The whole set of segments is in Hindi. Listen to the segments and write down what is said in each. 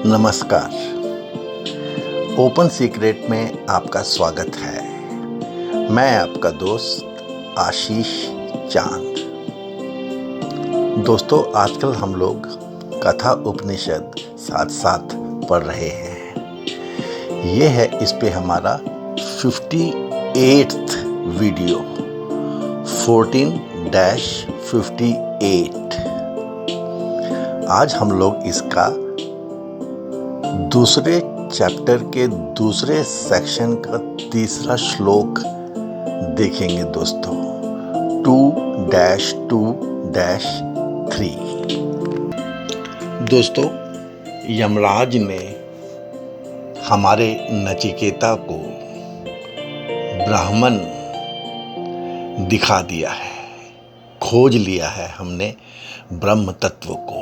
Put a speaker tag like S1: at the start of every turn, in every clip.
S1: नमस्कार। ओपन सीक्रेट में आपका स्वागत है। मैं आपका दोस्त आशीष चांद। दोस्तों, आजकल हम लोग कथा उपनिषद साथ साथ पढ़ रहे हैं। ये है इस पे हमारा 58th वीडियो 14-58। आज हम लोग इसका दूसरे चैप्टर के दूसरे सेक्शन का तीसरा श्लोक देखेंगे दोस्तों, 2-2-3। दोस्तों, यमराज ने हमारे नचिकेता को ब्राह्मण दिखा दिया है, खोज लिया है हमने ब्रह्म तत्व को।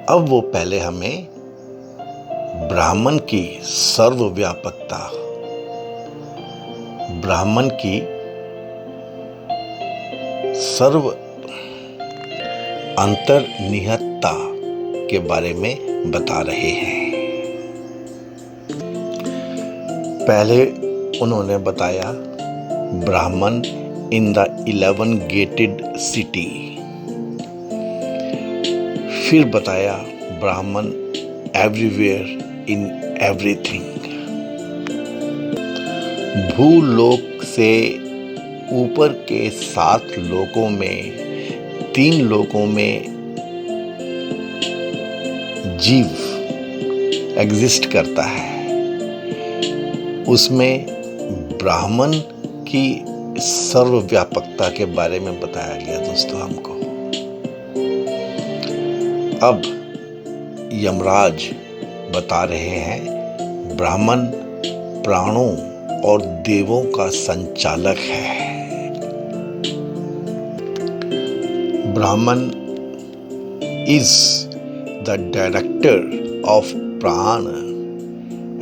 S1: अब वो पहले हमें ब्राह्मण की सर्वव्यापकता, ब्राह्मण की सर्व अंतर्निहितता के बारे में बता रहे हैं। पहले उन्होंने बताया ब्राह्मण इन द 11 गेटेड सिटी, फिर बताया ब्राह्मण एवरीवेयर इन एवरीथिंग। भूलोक से ऊपर के 7 लोकों में 3 लोकों में जीव एग्जिस्ट करता है, उसमें ब्राह्मण की सर्वव्यापकता के बारे में बताया गया दोस्तों हमको। अब यमराज बता रहे हैं ब्राह्मण प्राणों और देवों का संचालक है। ब्राह्मण इज द डायरेक्टर ऑफ प्राण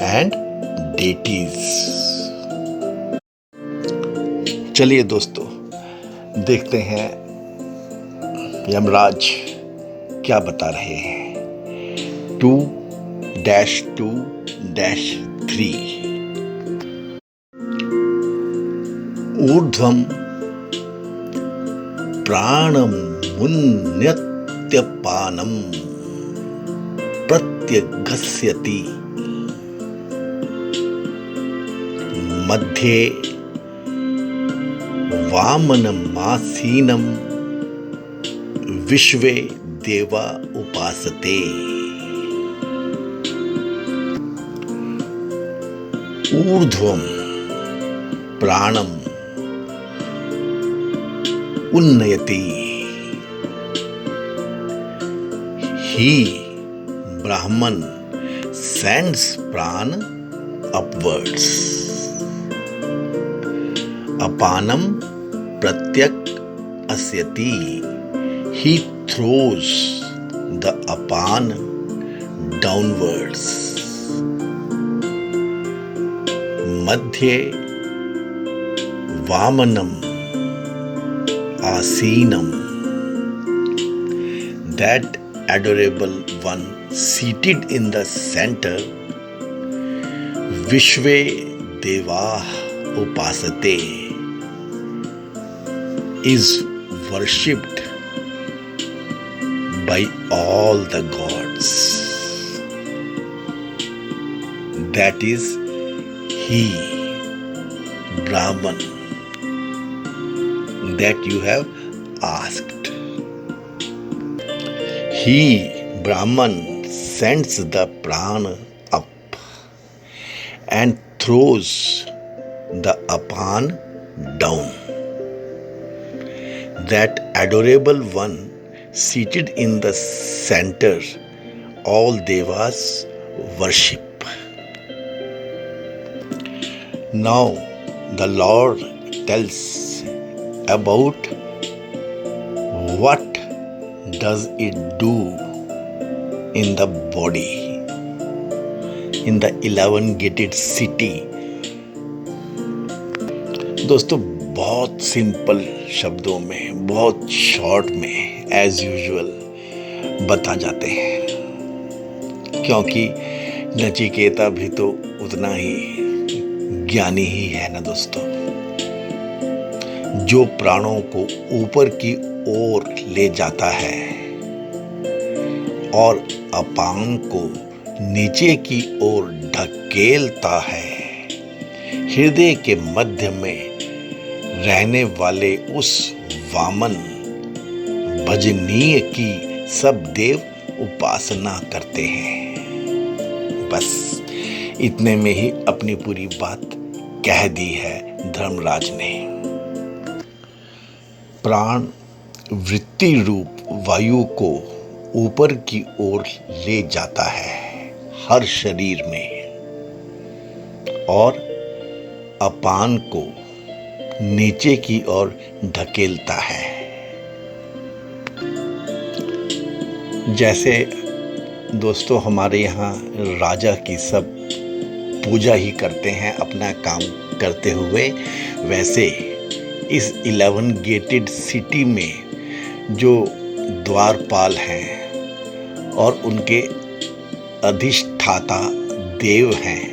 S1: एंड डेटीज। चलिए दोस्तों, देखते हैं यमराज क्या बता रहे हैं। 2-2-3। ऊर्ध्वं प्राणमुन्नत्यपानं प्रत्यगस्यति, मध्ये वामनमासीनं विश्वे देवा उपासते। ऊर्ध्वं प्राणम उन्नयति, ही ब्राह्मण sends प्राण upwards। अपानम प्रत्यक अस्यति, he throws the apan downwards। मध्ये वामनम आसीनम, that adorable one seated in the center, विश्वे देवाः उपासते, is worshipped by all the gods। That is he Brahman that you have asked। He Brahman sends the prana up and throws the apan down। That adorable one seated in the center, all devas worship। Now the Lord tells about what does it do in the body, in the 11 gated city। दोस्तों, बहुत सिंपल शब्दों में, बहुत शॉर्ट में एज यूजुअल बता जाते हैं। क्योंकि नचिकेता भी तो उतना ही ज्ञानी ही है ना दोस्तों, जो प्राणों को ऊपर की ओर ले जाता है और अपान को नीचे की ओर ढकेलता है। हृदय के मध्य में रहने वाले उस वामन भजनीय की सब देव उपासना करते हैं। बस इतने में ही अपनी पूरी बात कह दी है धर्मराज ने। प्राण वृत्ति रूप वायु को ऊपर की ओर ले जाता है हर शरीर में, और अपान को नीचे की ओर ढकेलता है। जैसे दोस्तों हमारे यहाँ राजा की सब पूजा ही करते हैं अपना काम करते हुए, वैसे इस 11 गेटेड सिटी में जो द्वारपाल हैं और उनके अधिष्ठाता देव हैं,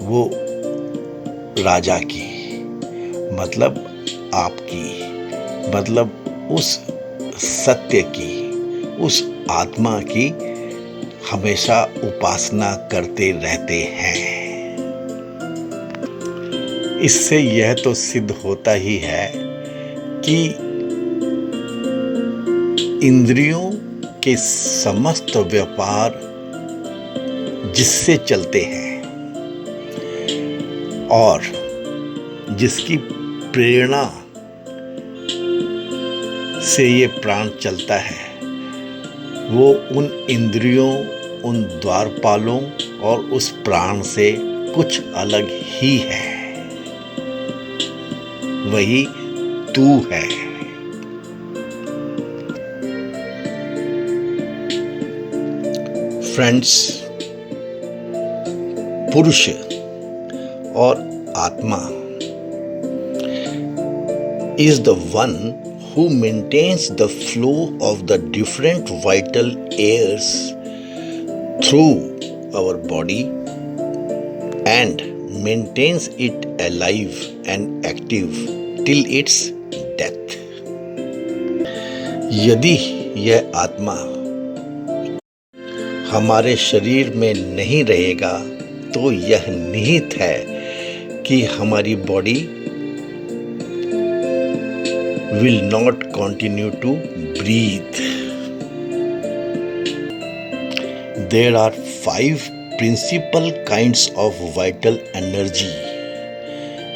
S1: वो राजा की मतलब आपकी मतलब उस सत्य की, उस आत्मा की हमेशा उपासना करते रहते हैं। इससे यह तो सिद्ध होता ही है कि इंद्रियों के समस्त व्यापार जिससे चलते हैं और जिसकी प्रेरणा से ये प्राण चलता है, वो उन इंद्रियों, उन द्वारपालों और उस प्राण से कुछ अलग ही है। वही तू है। फ्रेंड्स, पुरुष और आत्मा is the one who maintains the flow of the different vital airs through our body and maintains it alive and active till its death. यदि यह आत्मा हमारे शरीर में नहीं रहेगा तो यह निहित है कि हमारी body will not continue to breathe. There are 5 principal kinds of vital energy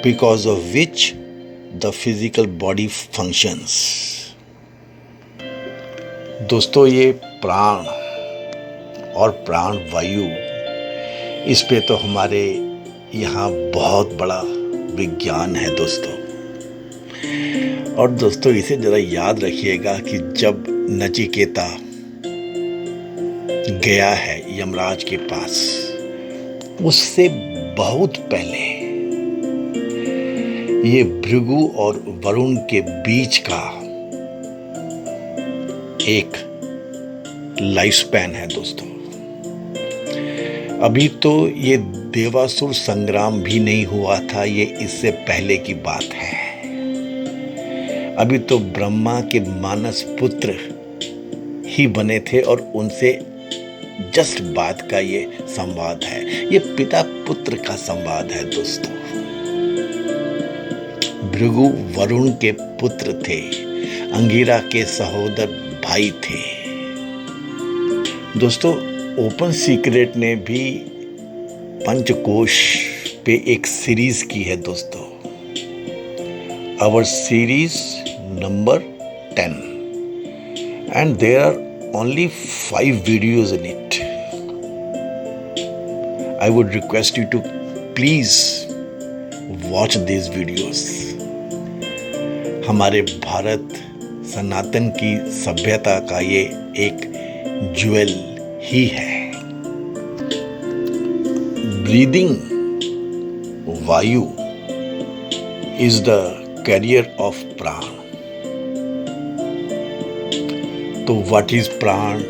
S1: because of which the physical body functions. दोस्तों, ये प्राण और प्राण वायु, इस पे तो हमारे यहाँ बहुत बड़ा विज्ञान है दोस्तों। और दोस्तों इसे जरा याद रखिएगा कि जब नचिकेता गया है यमराज के पास, उससे बहुत पहले ये भृगु और वरुण के बीच का एक लाइफ स्पैन है दोस्तों। अभी तो ये देवासुर संग्राम भी नहीं हुआ था, ये इससे पहले की बात है। अभी तो ब्रह्मा के मानस पुत्र ही बने थे और उनसे जस्ट बात का ये संवाद है। ये पिता पुत्र का संवाद है दोस्तों। भृगु वरुण के पुत्र थे, अंगिरा के सहोदर भाई थे। दोस्तों, ओपन सीक्रेट ने भी पंचकोश पे एक सीरीज की है दोस्तों। Our series number 10, and there are only 5 videos in it. I would request you to please watch these videos. हमारे भारत सनातन की सभ्यता का ये एक ज्वेल ही है। Breathing वायु is the carrier of प्राण। तो what is प्राण?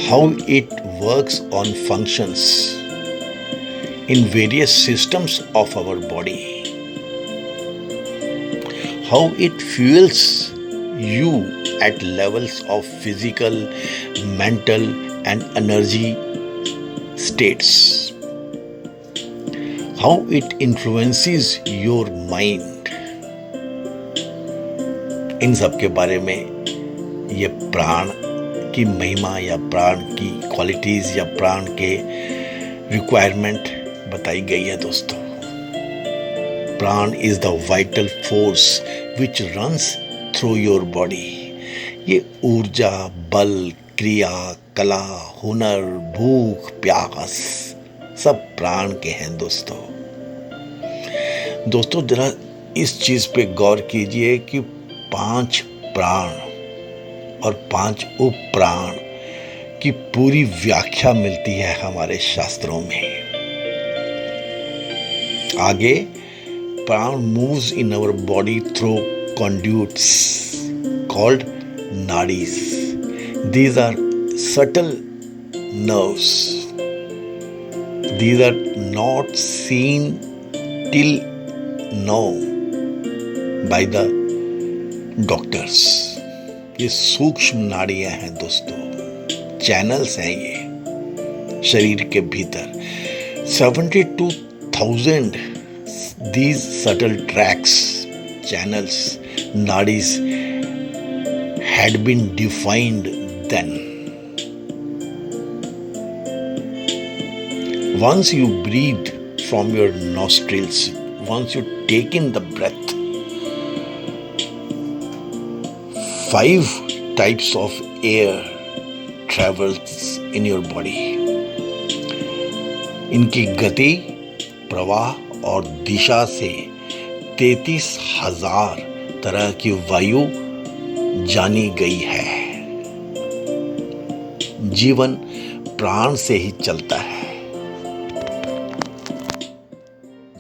S1: How it works on functions in various systems of our body. How it fuels you at levels of physical, mental and energy states. How it influences your mind. इन सब के बारे में ये प्राण की महिमा या प्राण की क्वालिटीज या प्राण के रिक्वायरमेंट बताई गई है दोस्तों। प्राण is the vital force which runs through your body. ये ऊर्जा, बल, क्रिया, कला, हुनर, भूख, प्यास सब प्राण के हैं दोस्तों। दोस्तों जरा इस चीज पे गौर कीजिए कि 5 प्राण और 5 उप प्राण की पूरी व्याख्या मिलती है हमारे शास्त्रों में। आगे, prana moves in our body through conduits called nadis. These are subtle nerves. These are not seen till now by the doctors. ये सूक्ष्म नाड़ियां हैं दोस्तों, चैनल्स हैं ये शरीर के भीतर। 72,000 these subtle tracks, channels, nadis had been defined then. Once you breathe from your nostrils, once you take in the breath, 5 types of air travels in your body. इनकी गति, प्रवाह और दिशा से 33,000 तरह की वायु जानी गई है। जीवन प्राण से ही चलता है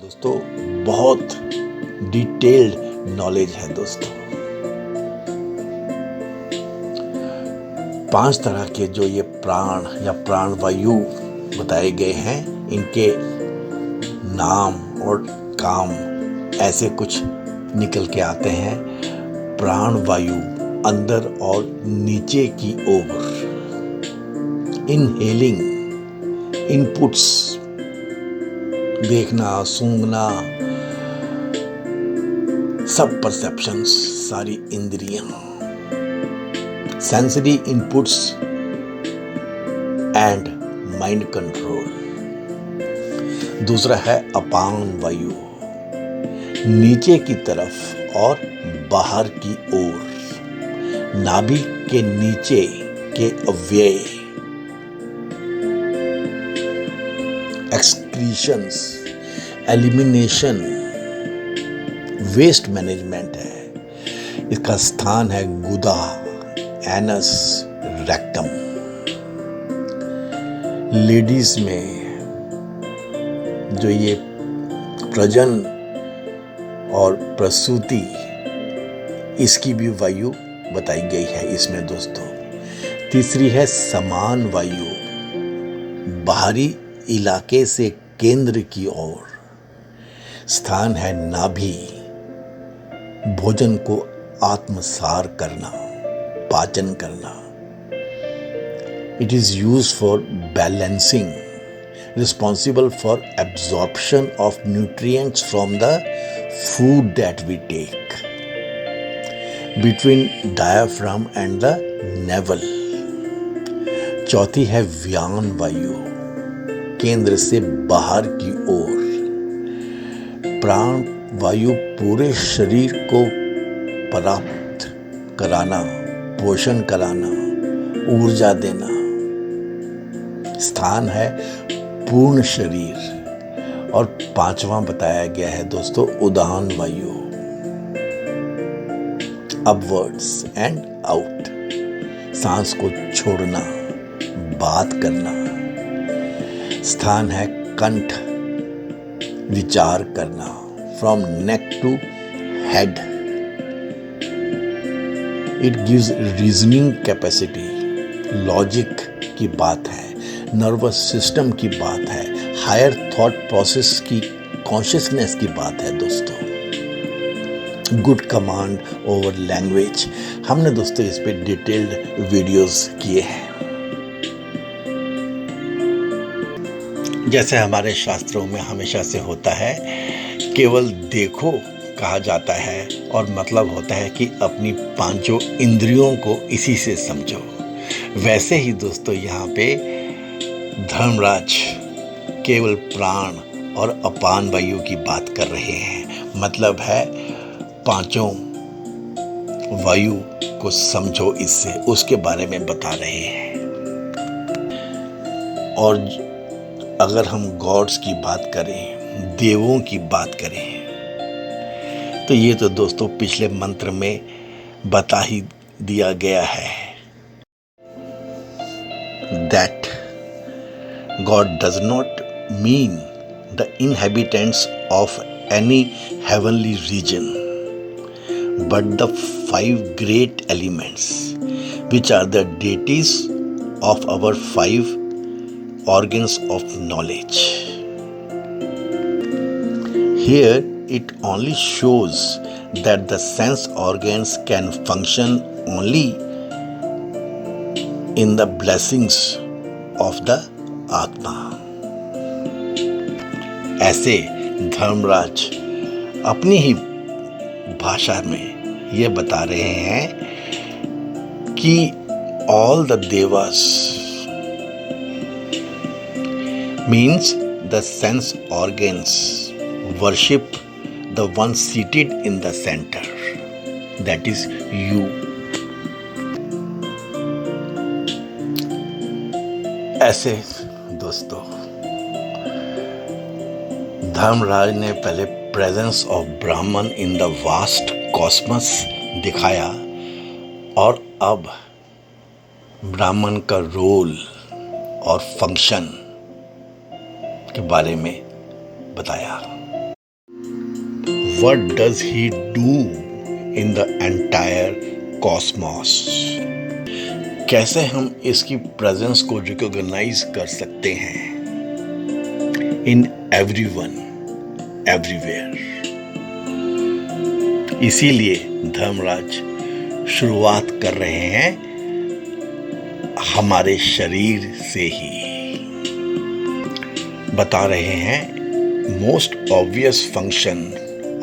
S1: दोस्तों। बहुत डिटेल्ड नॉलेज है दोस्तों। 5 तरह के जो ये प्राण या प्राण वायु बताए गए हैं, इनके नाम और काम ऐसे कुछ निकल के आते हैं। प्राण वायु अंदर और नीचे की ओर, इनहेलिंग इनपुट्स, देखना, सूंघना, सब परसेप्शंस, सारी इंद्रियां, sensory inputs and mind control. दूसरा है अपान वायु, नीचे की तरफ और बाहर की ओर, नाभि के नीचे के अव्यय, एक्सक्रीशंस, एलिमिनेशन, वेस्ट मैनेजमेंट है। इसका स्थान है गुदा, एनस, रेक्टम। लेडीज में जो ये प्रजन और प्रसूति, इसकी भी वायु बताई गई है इसमें दोस्तों। तीसरी है समान वायु, बाहरी इलाके से केंद्र की ओर, स्थान है नाभि, भोजन को आत्मसार करना, पाचन करना। It is used for balancing, responsible for absorption of nutrients from the food that we take. Between diaphragm and the navel. चौथी है व्यान वायु, केंद्र से बाहर की ओर। प्राण वायु पूरे शरीर को प्राप्त कराना, पोषण कराना, ऊर्जा देना। स्थान है पूर्ण शरीर। और 5वां बताया गया है दोस्तों उदान वायु, अपवर्ड्स एंड आउट, सांस को छोड़ना, बात करना। स्थान है कंठ, विचार करना, from neck to head. It gives reasoning capacity, logic की बात है। नर्वस सिस्टम की बात है, हायर थॉट प्रोसेस की कॉन्शियसनेस की बात है दोस्तों। गुड कमांड ओवर लैंग्वेज, हमने दोस्तों इस पे डिटेल्ड वीडियोस किए हैं। जैसे हमारे शास्त्रों में हमेशा से होता है, केवल देखो कहा जाता है और मतलब होता है कि अपनी पांचों इंद्रियों को इसी से समझो। वैसे ही दोस्तों यहाँ पे धर्मराज केवल प्राण और अपान वायु की बात कर रहे हैं, मतलब है पांचों वायु को समझो, इससे उसके बारे में बता रहे हैं। और अगर हम गॉड्स की बात करें, देवों की बात करें, तो ये तो दोस्तों पिछले मंत्र में बता ही दिया गया है, that God does not mean the inhabitants of any heavenly region but the 5 great elements which are the deities of our 5 organs of knowledge. Here it only shows that the sense organs can function only in the blessings of the Atma. ऐसे धर्मराज अपनी ही भाषा में ये बता रहे हैं कि all the devas means the sense organs worship the one seated in the center, that is you. ऐसे दोस्तों धर्मराज ने पहले प्रेजेंस ऑफ ब्राह्मण इन द वास्ट कॉस्मस दिखाया और अब ब्राह्मण का रोल और फंक्शन के बारे में बताया। What does he do in the entire cosmos? कैसे हम इसकी प्रेजेंस को रिकॉग्नाइज कर सकते हैं इन एवरीवन एवरीवेयर। इसीलिए धर्मराज शुरुआत कर रहे हैं हमारे शरीर से ही। बता रहे हैं most obvious function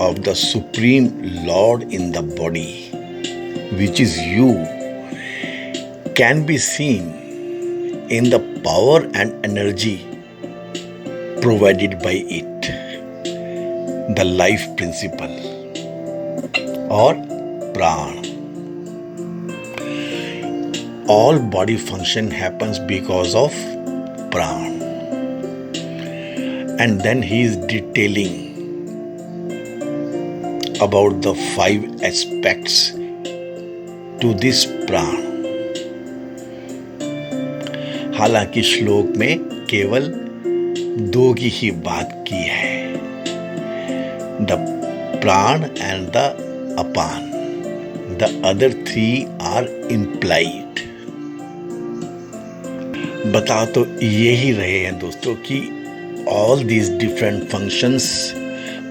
S1: of the supreme Lord in the body which is you can be seen in the power and energy provided by it, the life principal और प्राण। All body function happens because of pran. And then he is detailing about the 5 aspects to this pran. हालांकि श्लोक में केवल 2 की ही बात की है, the pran and the apan. The other 3 are implied. बता तो यही रहे हैं दोस्तों कि all these different functions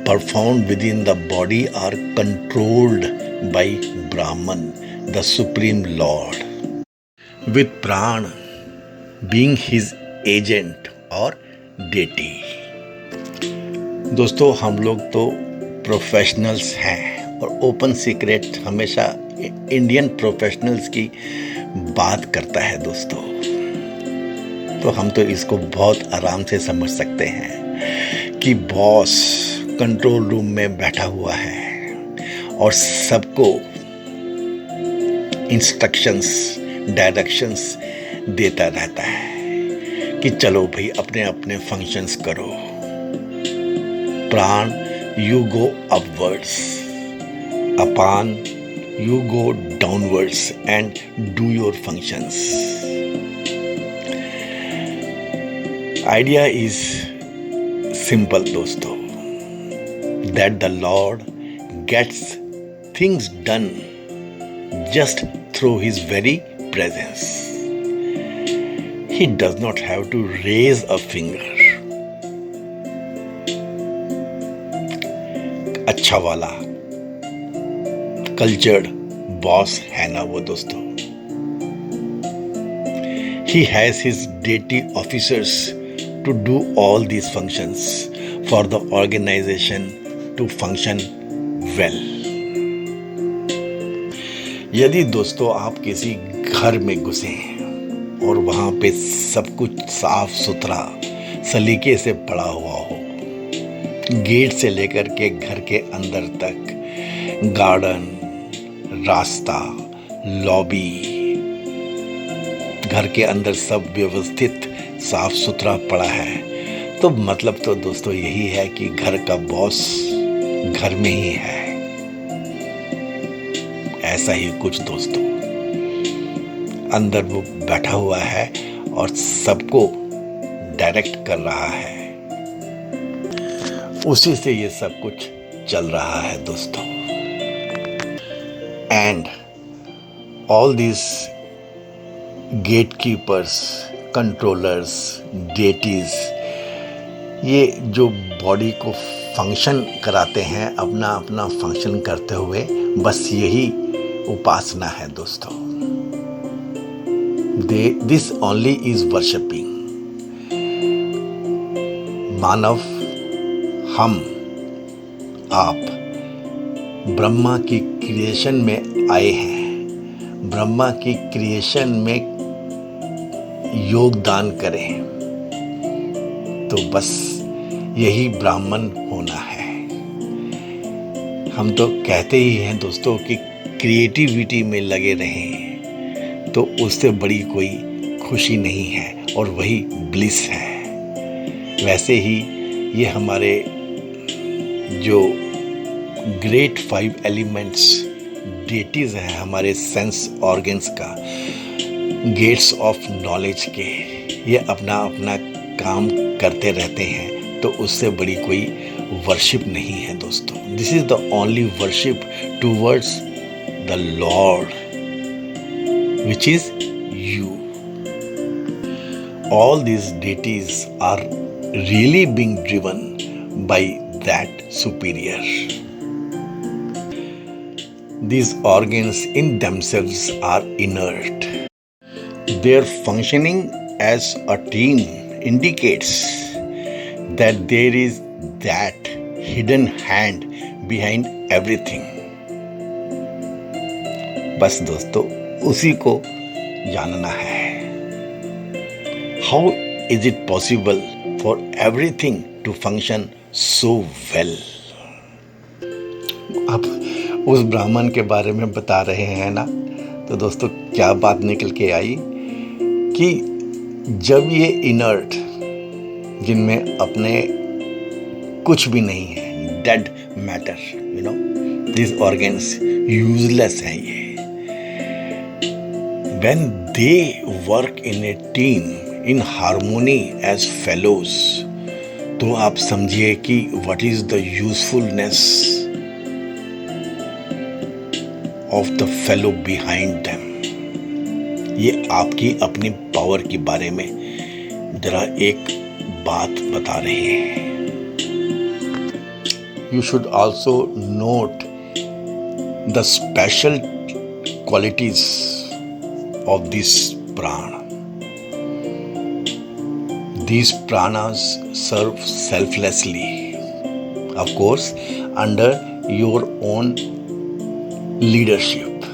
S1: performed within the body are controlled by Brahman, the Supreme Lord, with Pran being his agent और deity. दोस्तों हम लोग तो प्रोफेशनल्स हैं और ओपन सीक्रेट हमेशा इंडियन प्रोफेशनल्स की बात करता है दोस्तों, तो हम तो इसको बहुत आराम से समझ सकते हैं कि बॉस कंट्रोल रूम में बैठा हुआ है और सबको इंस्ट्रक्शंस डायरेक्शंस देता रहता है कि चलो भाई अपने अपने फंक्शंस करो। Prana you go upwards, apana you go downwards and do your functions. Idea is simple दोस्तों, that the lord gets things done just through his very presence. He He does not have to raise a finger. अच्छा वाला कल्चर्ड बॉस है ना वो दोस्तों. He has his duty officers to do all these functions for the organization to function well. यदि दोस्तों आप किसी घर में घुसे हैं और वहाँ पे सब कुछ साफ सुथरा सलीके से पड़ा हुआ हो, गेट से लेकर के घर के अंदर तक, गार्डन, रास्ता, लॉबी, घर के अंदर सब व्यवस्थित साफ सुथरा पड़ा है, तो मतलब तो दोस्तों यही है कि घर का बॉस घर में ही है. ऐसा ही कुछ दोस्तों, अंदर वो बैठा हुआ है और सबको डायरेक्ट कर रहा है. उसी से ये सब कुछ चल रहा है दोस्तों. And all this gatekeepers, controllers, deities, ये जो बॉडी को फंक्शन कराते हैं, अपना अपना फंक्शन करते हुए, बस यही उपासना है दोस्तों. This only is worshipping. मानव, हम, आप ब्रह्मा की क्रिएशन में आए हैं. ब्रह्मा की क्रिएशन में योगदान करें, तो बस यही ब्राह्मण होना है. हम तो कहते ही हैं दोस्तों कि क्रिएटिविटी में लगे रहें, तो उससे बड़ी कोई खुशी नहीं है, और वही ब्लिस है. वैसे ही ये हमारे जो ग्रेट 5 एलिमेंट्स डेटीज हैं, हमारे सेंस ऑर्गन्स का, गेट्स ऑफ नॉलेज के, ये अपना अपना काम करते रहते हैं, तो उससे बड़ी कोई वर्शिप नहीं है दोस्तों. This is the only worship towards the lord, which is you. All these deities are really being driven by that superior. These organs in themselves are inert. Their functioning as a team indicates that there is that hidden hand behind everything. बस दोस्तों उसी को जानना है. How is it possible for everything to function so well? अब उस ब्राह्मण के बारे में बता रहे हैं ना, तो दोस्तों क्या बात निकल के आई कि जब ये इनर्ट, जिनमें अपने कुछ भी नहीं है, dead matter, you know, this organs useless हैं ये, when they work in a team in harmony as fellows, तो आप समझिए कि what is the usefulness of the fellow behind them. ये आपकी अपनी पावर के बारे में जरा एक बात बता रहे हैं. You should also note the special qualities of this प्राण. These pranas serve selflessly, of course, under your own leadership.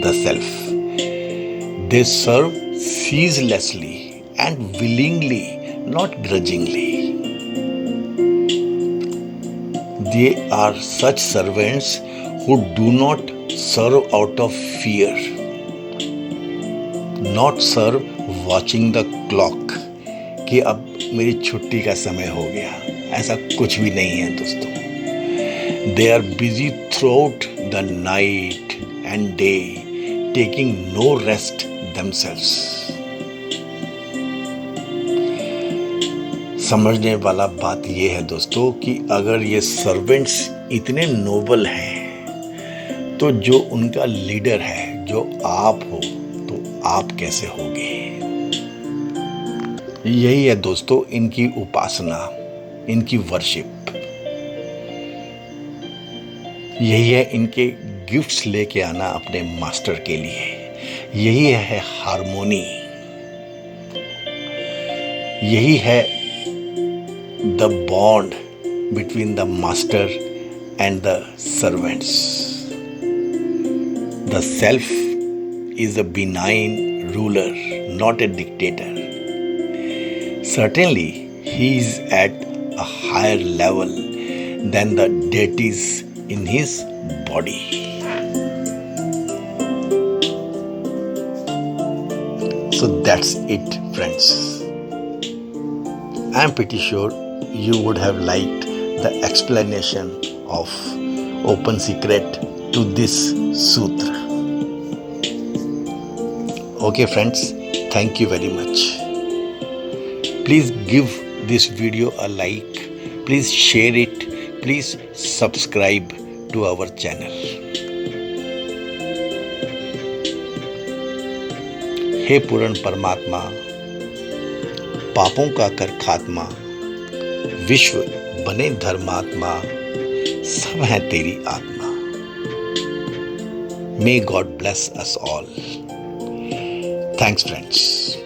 S1: The self. They serve ceaselessly and willingly, not grudgingly. They are such servants who do not serve out of fear, not serve watching the clock कि अब मेरी छुट्टी का समय हो गया. ऐसा कुछ भी नहीं है दोस्तों. They are busy throughout the night and day, taking no rest themselves. समझने वाला बात यह है दोस्तों कि अगर ये सर्वेंट्स इतने नोबल हैं, तो जो उनका लीडर है, जो आप हो, तो आप कैसे होगे. यही है दोस्तों इनकी उपासना, इनकी वर्शिप। यही है इनके गिफ्ट्स लेके आना अपने मास्टर के लिए। यही है हार्मोनी, यही है the bond between the master and the servants. The self is a benign ruler, not a dictator. Certainly, he is at a higher level than the deities in his body. So that's it, friends. I am pretty sure you would have liked the explanation of Open Secret to this sutra. Okay friends, thank you very much. Please give this video a like. Please share it. Please subscribe to our channel. हे पूर्ण परमात्मा, पापों का कर खात्मा, विश्व बने धर्मात्मा, सब है तेरी आत्मा। May God bless us all. Thanks friends.